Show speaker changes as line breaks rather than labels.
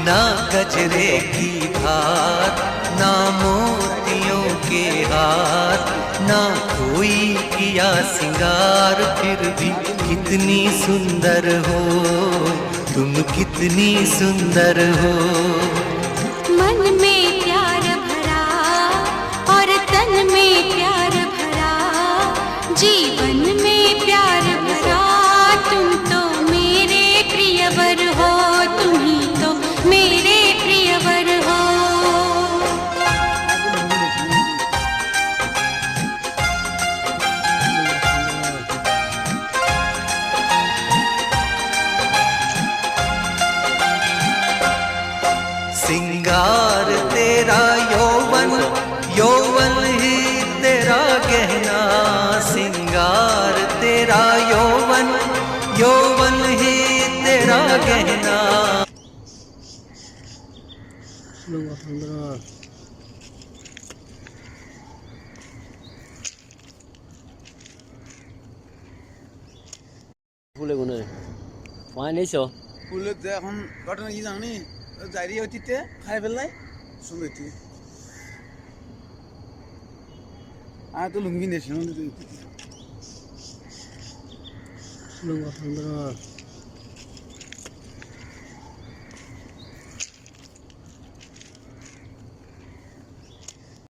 ना गजरे की धार, ना मोतियों के हार, ना कोई किया सिंगार, फिर भी कितनी सुंदर हो तुम, कितनी सुंदर हो।
मन में प्यार भरा और तन में प्यार भरा, जीवन में प्यार भरा, तुम तो मेरे प्रियवर हो, तुम ही तो मेरे प्रियवर हो।
सिंगार तेरा यौवन, यौवन ही तेरा गहना, सिंगार तेरा यौवन, यौवन ही तेरा गहना।
ফুলে গুনে মাই নিছ
ফুলে এখন ঘটনা কি জানি জারি অতীতে খাই পেলাই শুনেছি আর তো লুঙ্গি নেছি
লুঙ্গা